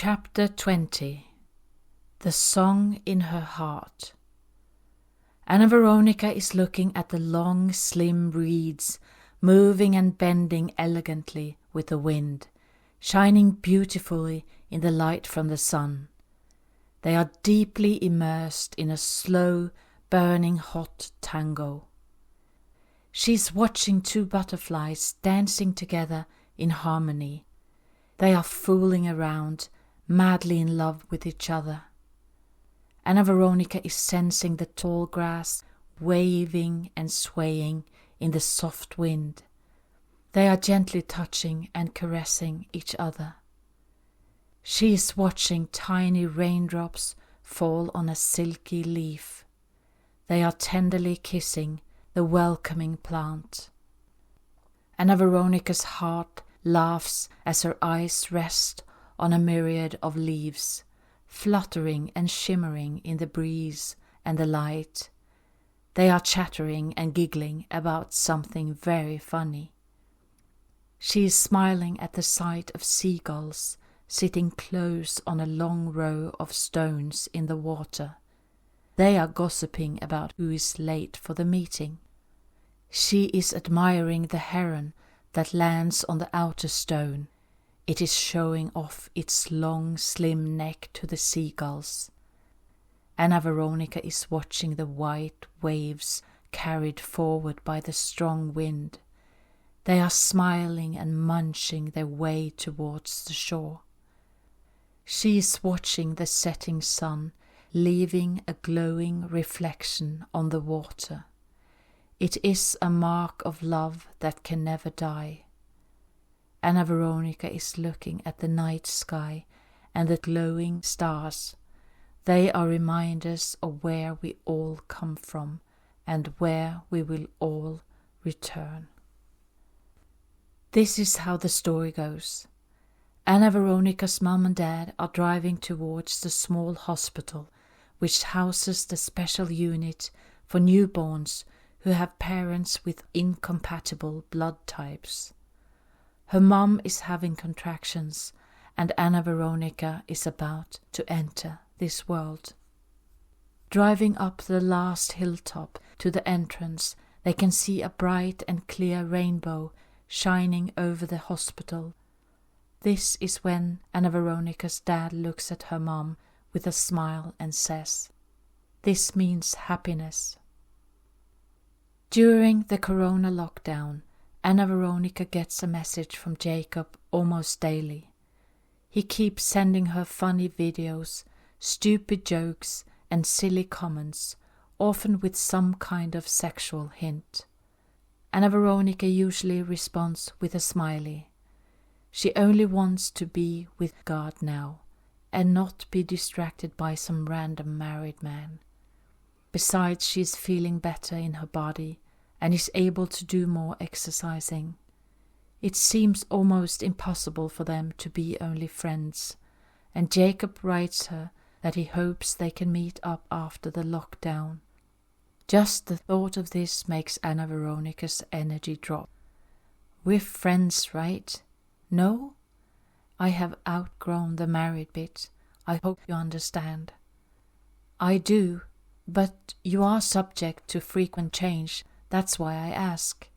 Chapter 20. The Song in Her Heart. Anna Veronica is looking at the long, slim reeds, moving and bending elegantly with the wind, shining beautifully in the light from the sun. They are deeply immersed in a slow, burning hot tango. She is watching two butterflies dancing together in harmony. They are fooling around, madly in love with each other. Anna Veronica is sensing the tall grass waving and swaying in the soft wind. They are gently touching and caressing each other. She is watching tiny raindrops fall on a silky leaf. They are tenderly kissing the welcoming plant. Anna Veronica's heart laughs as her eyes rest on a myriad of leaves, fluttering and shimmering in the breeze and the light. They are chattering and giggling about something very funny. She is smiling at the sight of seagulls sitting close on a long row of stones in the water. They are gossiping about who is late for the meeting. She is admiring the heron that lands on the outer stone. It is showing off its long, slim neck to the seagulls. Anna Veronica is watching the white waves carried forward by the strong wind. They are smiling and munching their way towards the shore. She is watching the setting sun, leaving a glowing reflection on the water. It is a mark of love that can never die. Anna Veronica is looking at the night sky and the glowing stars. They are reminders of where we all come from and where we will all return. This is how the story goes. Anna Veronica's mom and dad are driving towards the small hospital which houses the special unit for newborns who have parents with incompatible blood types. Her mom is having contractions, and Anna Veronica is about to enter this world. Driving up the last hilltop to the entrance, they can see a bright and clear rainbow shining over the hospital. This is when Anna Veronica's dad looks at her mom with a smile and says, "This means happiness." During the corona lockdown, Anna Veronica gets a message from Jacob almost daily. He keeps sending her funny videos, stupid jokes and silly comments, often with some kind of sexual hint. Anna Veronica usually responds with a smiley. She only wants to be with God now and not be distracted by some random married man. Besides, she is feeling better in her body and is able to do more exercising. It seems almost impossible for them to be only friends, and Jacob writes her that he hopes they can meet up after the lockdown. Just the thought of this makes Anna Veronica's energy drop. We're friends, right? No? I have outgrown the married bit. I hope you understand. I do, but you are subject to frequent change. That's why I ask.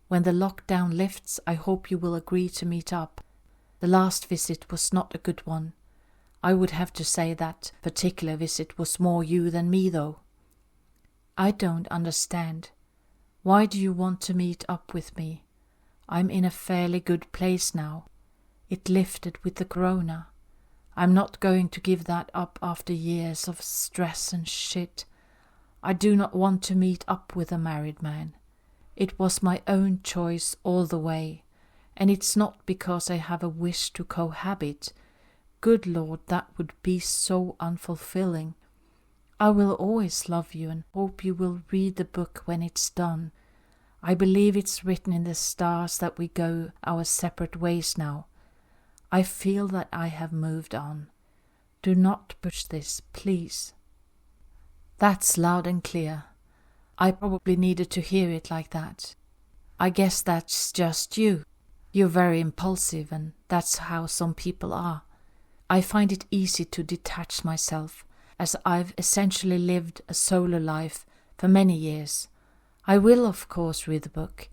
When the lockdown lifts, I hope you will agree to meet up. The last visit was not a good one. I would have to say that particular visit was more you than me, though. I don't understand. Why do you want to meet up with me? I'm in a fairly good place now. It lifted with the corona. I'm not going to give that up after years of stress and shit. I do not want to meet up with a married man. It was my own choice all the way, and it's not because I have a wish to cohabit. Good Lord, that would be so unfulfilling. I will always love you and hope you will read the book when it's done. I believe it's written in the stars that we go our separate ways now. I feel that I have moved on. Do not push this, please. That's loud and clear. I probably needed to hear it like that. I guess that's just you. You're very impulsive, and that's how some people are. I find it easy to detach myself, as I've essentially lived a solo life for many years. I will, of course, read the book.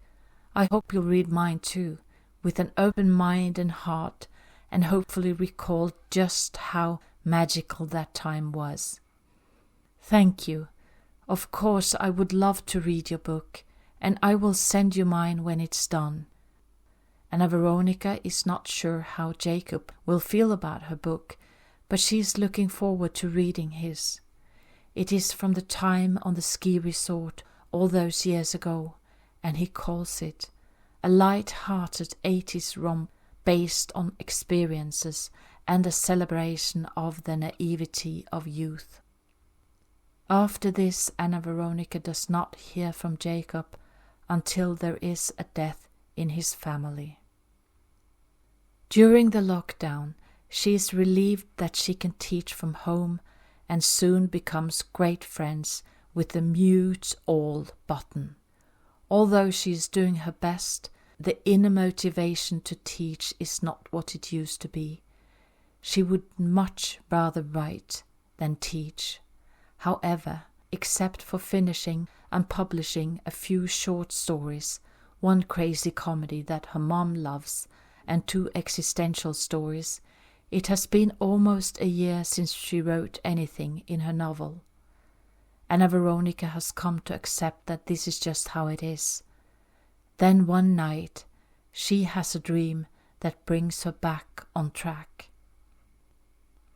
I hope you'll read mine too, with an open mind and heart, and hopefully recall just how magical that time was. Thank you. Of course, I would love to read your book, and I will send you mine when it's done. Anna Veronica is not sure how Jacob will feel about her book, but she is looking forward to reading his. It is from the time on the ski resort all those years ago, and he calls it a light-hearted 80s romp based on experiences and a celebration of the naivety of youth. After this, Anna Veronica does not hear from Jacob until there is a death in his family. During the lockdown, she is relieved that she can teach from home and soon becomes great friends with the mute all button. Although she is doing her best, the inner motivation to teach is not what it used to be. She would much rather write than teach. However, except for finishing and publishing a few short stories, one crazy comedy that her mom loves, and 2 existential stories, it has been almost a year since she wrote anything in her novel. Anna Veronica has come to accept that this is just how it is. Then one night, she has a dream that brings her back on track.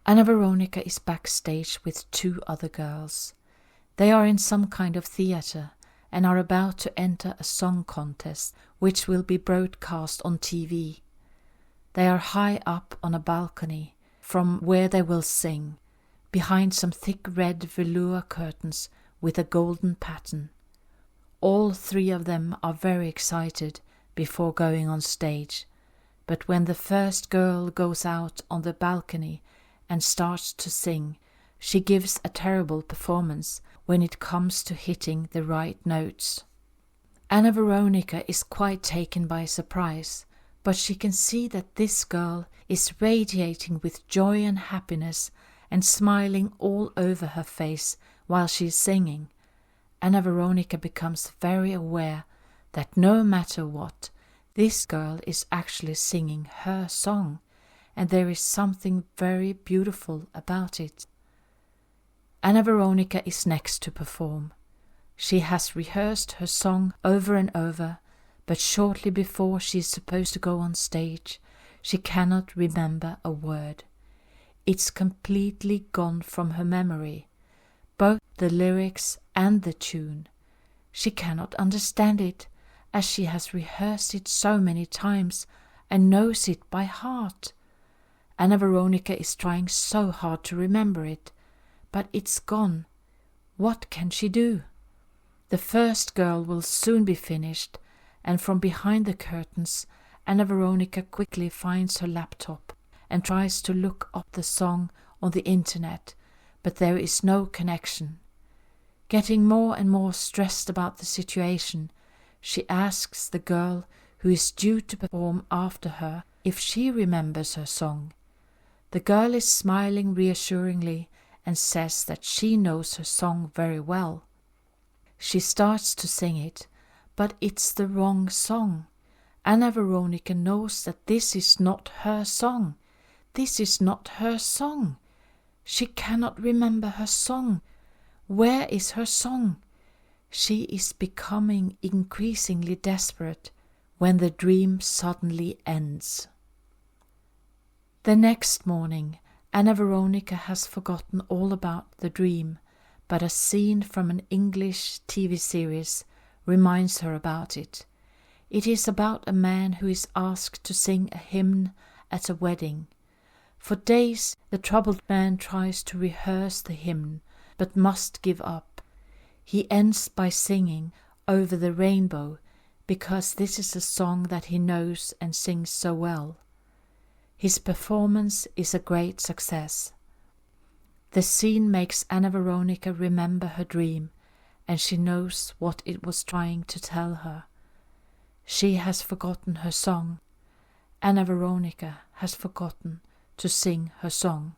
Anna Veronica is backstage with 2 other girls. They are in some kind of theater and are about to enter a song contest which will be broadcast on TV. They are high up on a balcony from where they will sing, behind some thick red velour curtains with a golden pattern. All 3 of them are very excited before going on stage, but when the first girl goes out on the balcony and starts to sing, she gives a terrible performance when it comes to hitting the right notes. Anna Veronica is quite taken by surprise, but she can see that this girl is radiating with joy and happiness and smiling all over her face while she is singing. Anna Veronica becomes very aware that no matter what, this girl is actually singing her song, and there is something very beautiful about it. Anna Veronica is next to perform. She has rehearsed her song over and over, but shortly before she is supposed to go on stage, she cannot remember a word. It's completely gone from her memory, both the lyrics and the tune. She cannot understand it, as she has rehearsed it so many times and knows it by heart. Anna Veronica is trying so hard to remember it, but it's gone. What can she do? The first girl will soon be finished, and from behind the curtains, Anna Veronica quickly finds her laptop and tries to look up the song on the internet, but there is no connection. Getting more and more stressed about the situation, she asks the girl who is due to perform after her if she remembers her song. The girl is smiling reassuringly and says that she knows her song very well. She starts to sing it, but it's the wrong song. Anna Veronica knows that this is not her song. This is not her song. She cannot remember her song. Where is her song? She is becoming increasingly desperate when the dream suddenly ends. The next morning, Anna Veronica has forgotten all about the dream, but a scene from an English TV series reminds her about it. It is about a man who is asked to sing a hymn at a wedding. For days, the troubled man tries to rehearse the hymn, but must give up. He ends by singing Over the Rainbow, because this is a song that he knows and sings so well. His performance is a great success. The scene makes Anna Veronica remember her dream, and she knows what it was trying to tell her. She has forgotten her song. Anna Veronica has forgotten to sing her song.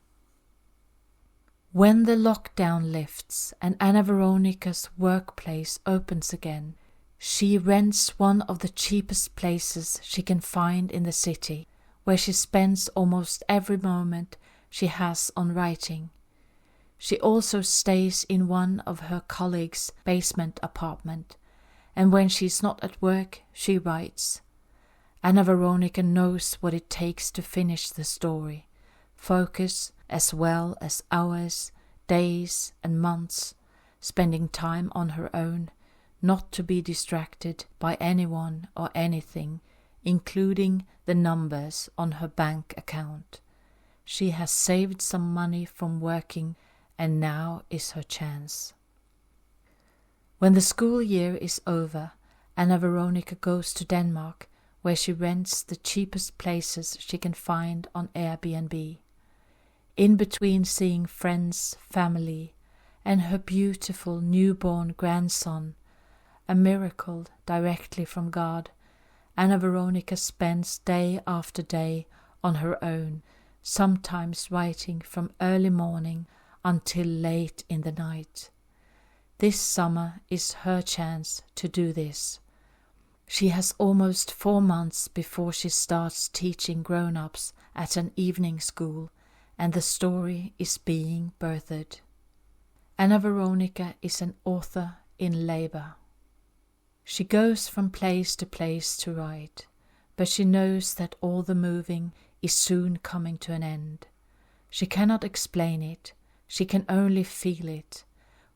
When the lockdown lifts and Anna Veronica's workplace opens again, she rents one of the cheapest places she can find in the city, where she spends almost every moment she has on writing. She also stays in one of her colleagues' basement apartment, and when she's not at work, she writes. Anna Veronica knows what it takes to finish the story, focus as well as hours, days and months, spending time on her own, not to be distracted by anyone or anything, including the numbers on her bank account. She has saved some money from working, and now is her chance. When the school year is over, Anna Veronica goes to Denmark, where she rents the cheapest places she can find on Airbnb. In between seeing friends, family, and her beautiful newborn grandson, a miracle directly from God, Anna Veronica spends day after day on her own, sometimes writing from early morning until late in the night. This summer is her chance to do this. She has almost 4 months before she starts teaching grown-ups at an evening school, and the story is being birthed. Anna Veronica is an author in labor. She goes from place to place to write, but she knows that all the moving is soon coming to an end. She cannot explain it, she can only feel it,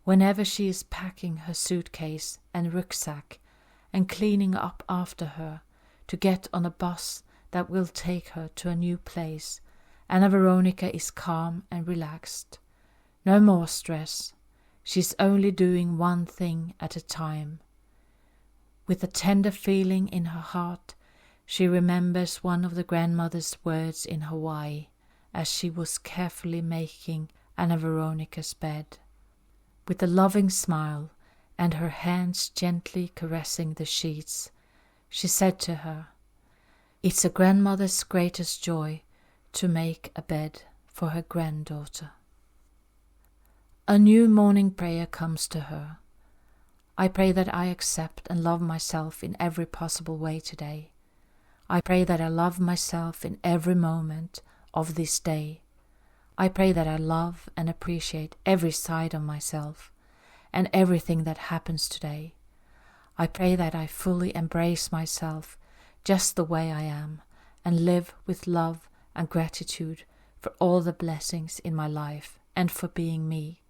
whenever she is packing her suitcase and rucksack and cleaning up after her to get on a bus that will take her to a new place. Anna Veronica is calm and relaxed. No more stress. She's only doing one thing at a time. With a tender feeling in her heart, she remembers one of the grandmother's words in Hawaii as she was carefully making Anna Veronica's bed. With a loving smile and her hands gently caressing the sheets, she said to her, "It's a grandmother's greatest joy to make a bed for her granddaughter." A new morning prayer comes to her. I pray that I accept and love myself in every possible way today. I pray that I love myself in every moment of this day. I pray that I love and appreciate every side of myself and everything that happens today. I pray that I fully embrace myself just the way I am and live with love and gratitude for all the blessings in my life and for being me.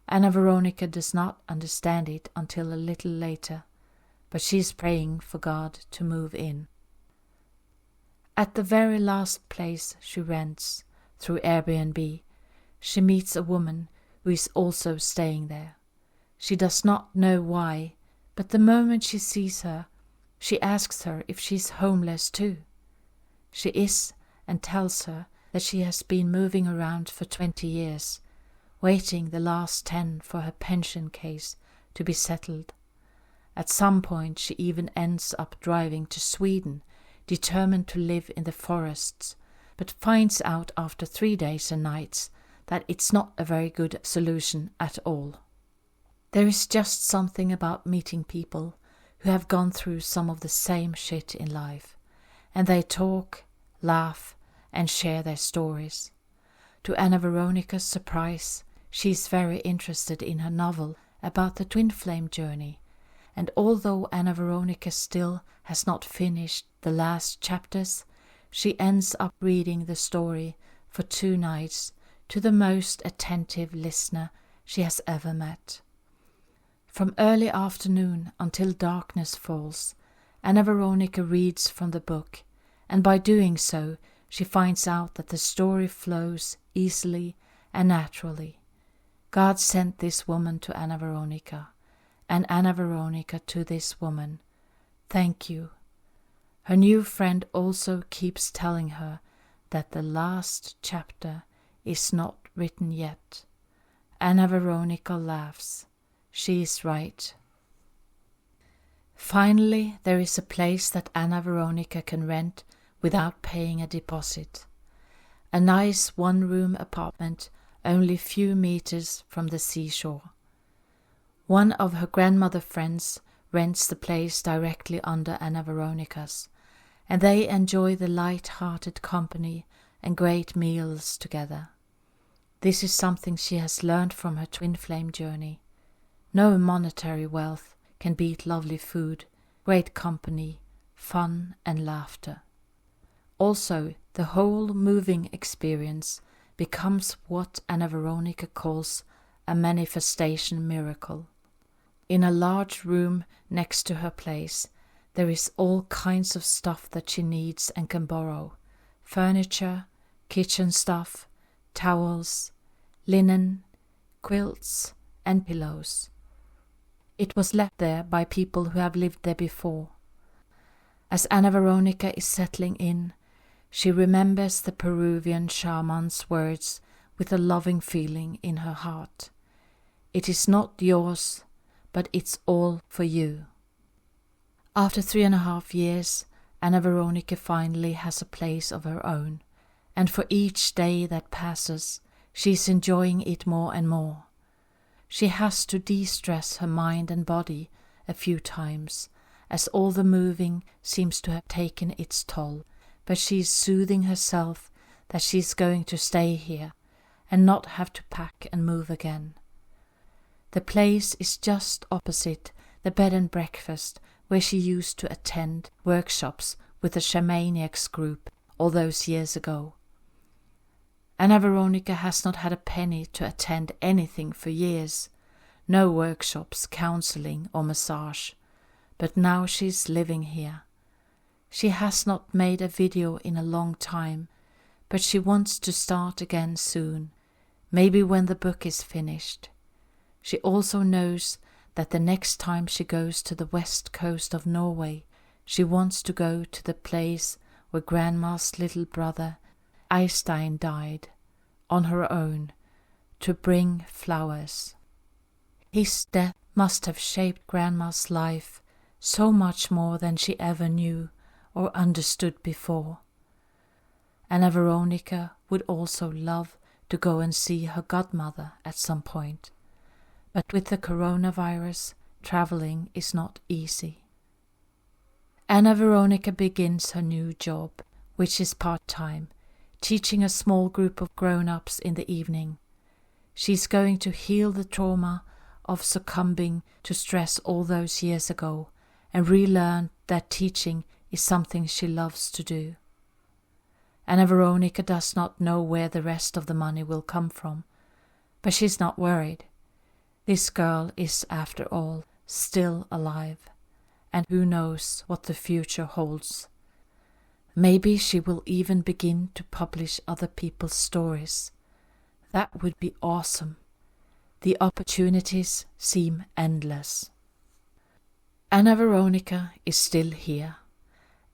Anna Veronica does not understand it until a little later, but she is praying for God to move in. At the very last place she rents, through Airbnb, she meets a woman who is also staying there. She does not know why, but the moment she sees her, she asks her if she's homeless too. She is, and tells her that she has been moving around for 20 years, waiting the last 10 for her pension case to be settled. At some point she even ends up driving to Sweden, determined to live in the forests, but finds out after 3 days and nights that it's not a very good solution at all. There is just something about meeting people who have gone through some of the same shit in life, and they talk, laugh, and share their stories. To Anna Veronica's surprise, she is very interested in her novel about the twin flame journey, and although Anna Veronica still has not finished the last chapters, she ends up reading the story for 2 nights to the most attentive listener she has ever met. From early afternoon until darkness falls, Anna Veronica reads from the book, and by doing so she finds out that the story flows easily and naturally. God sent this woman to Anna Veronica, and Anna Veronica to this woman. Thank you. Her new friend also keeps telling her that the last chapter is not written yet. Anna Veronica laughs. She is right. Finally, there is a place that Anna Veronica can rent without paying a deposit. a nice one-room apartment only a few meters from the seashore. One of her grandmother friends rents the place directly under Anna Veronica's, and they enjoy the light-hearted company and great meals together. This is something she has learned from her twin flame journey. No monetary wealth can beat lovely food, great company, fun and laughter. Also, the whole moving experience becomes what Anna Veronica calls a manifestation miracle. In a large room next to her place, there is all kinds of stuff that she needs and can borrow: furniture, kitchen stuff, towels, linen, quilts, and pillows. It was left there by people who have lived there before. As Anna Veronica is settling in, she remembers the Peruvian shaman's words with a loving feeling in her heart. It is not yours, but it's all for you. After 3.5 years, Anna Veronica finally has a place of her own, and for each day that passes, she's enjoying it more and more. She has to de-stress her mind and body a few times, as all the moving seems to have taken its toll, but she's soothing herself that she's going to stay here and not have to pack and move again. The place is just opposite the bed and breakfast where she used to attend workshops with the Shamaniacs group all those years ago. Anna Veronica has not had a penny to attend anything for years, no workshops, counseling or massage, but now she's living here. She has not made a video in a long time, but she wants to start again soon, maybe when the book is finished. She also knows that the next time she goes to the west coast of Norway, she wants to go to the place where Grandma's little brother Eystein died, on her own, to bring flowers. His death must have shaped Grandma's life so much more than she ever knew or understood before. Anna Veronica would also love to go and see her godmother at some point, but with the coronavirus, traveling is not easy. Anna Veronica begins her new job, which is part-time, teaching a small group of grown-ups in the evening. She's going to heal the trauma of succumbing to stress all those years ago and relearn that teaching is something she loves to do. Anna Veronica does not know where the rest of the money will come from, but she's not worried. This girl is, after all, still alive, and who knows what the future holds. Maybe she will even begin to publish other people's stories. That would be awesome. The opportunities seem endless. Anna Veronica is still here,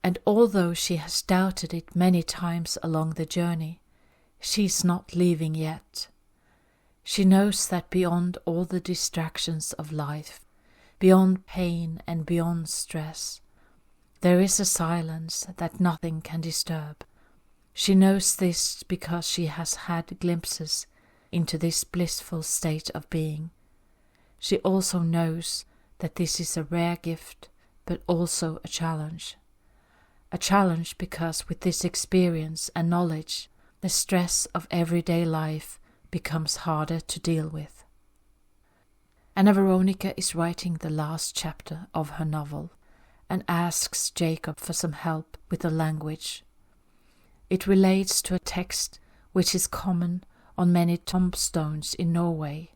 and although she has doubted it many times along the journey, she's not leaving yet. She knows that beyond all the distractions of life, beyond pain and beyond stress, there is a silence that nothing can disturb. She knows this because she has had glimpses into this blissful state of being. She also knows that this is a rare gift, but also a challenge. A challenge because with this experience and knowledge, the stress of everyday life becomes harder to deal with. Anna Veronica is writing the last chapter of her novel and asks Jacob for some help with the language. It relates to a text which is common on many tombstones in Norway,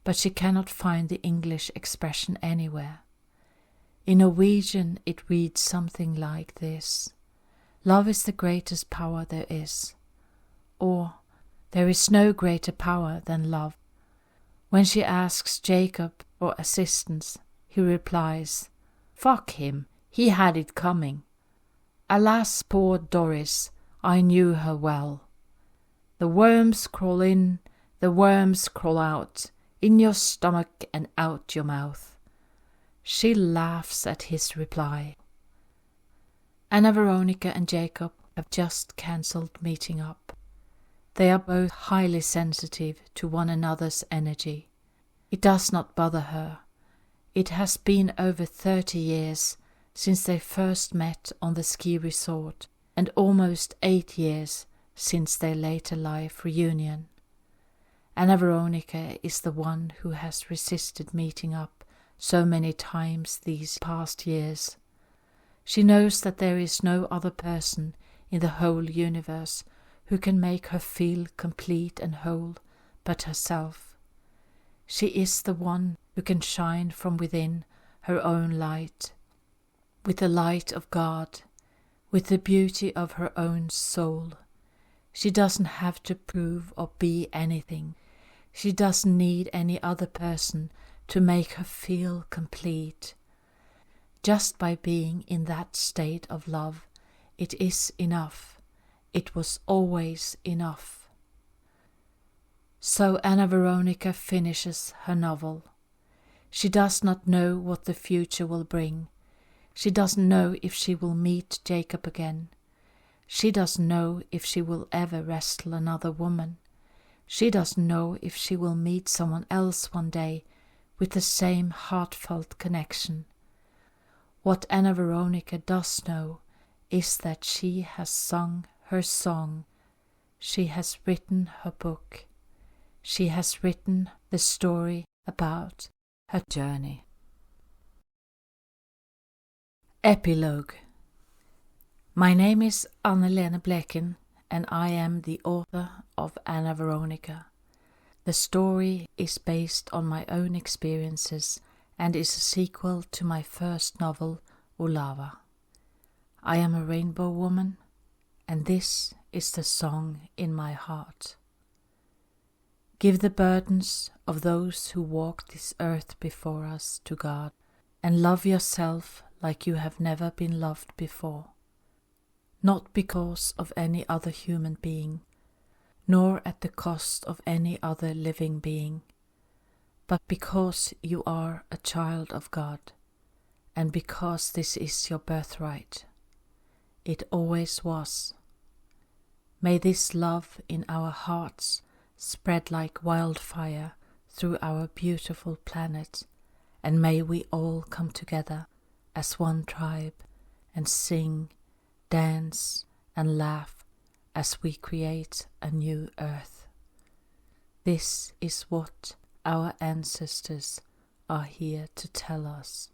but she cannot find the English expression anywhere. In Norwegian it reads something like this: "Love is the greatest power there is," or "There is no greater power than love." When she asks Jacob for assistance, he replies, "Fuck him, he had it coming. Alas, poor Doris, I knew her well. The worms crawl in, the worms crawl out, in your stomach and out your mouth." She laughs at his reply. Anna Veronica and Jacob have just cancelled meeting up. They are both highly sensitive to one another's energy. It does not bother her. It has been over 30 years since they first met on the ski resort, and almost 8 years since their later life reunion. Anna Veronica is the one who has resisted meeting up so many times these past years. She knows that there is no other person in the whole universe who can make her feel complete and whole but herself. She is the one who can shine from within her own light, with the light of God, with the beauty of her own soul. She doesn't have to prove or be anything. She doesn't need any other person to make her feel complete. Just by being in that state of love, it is enough. It was always enough. So Anna Veronica finishes her novel. She does not know what the future will bring. She doesn't know if she will meet Jacob again. She doesn't know if she will ever wrestle another woman. She doesn't know if she will meet someone else one day with the same heartfelt connection. What Anna Veronica does know is that she has sung her song. She has written her book. She has written the story about her journey. Epilogue. My name is Anne-Lene Bleken, and I am the author of Anna Veronica. The story is based on my own experiences and is a sequel to my first novel, Olava. I am a rainbow woman, and this is the song in my heart. Give the burdens of those who walk this earth before us to God, and love yourself like you have never been loved before. Not because of any other human being, nor at the cost of any other living being, but because you are a child of God, and because this is your birthright. It always was. May this love in our hearts spread like wildfire through our beautiful planet, and may we all come together as one tribe and sing, dance and laugh as we create a new earth. This is what our ancestors are here to tell us.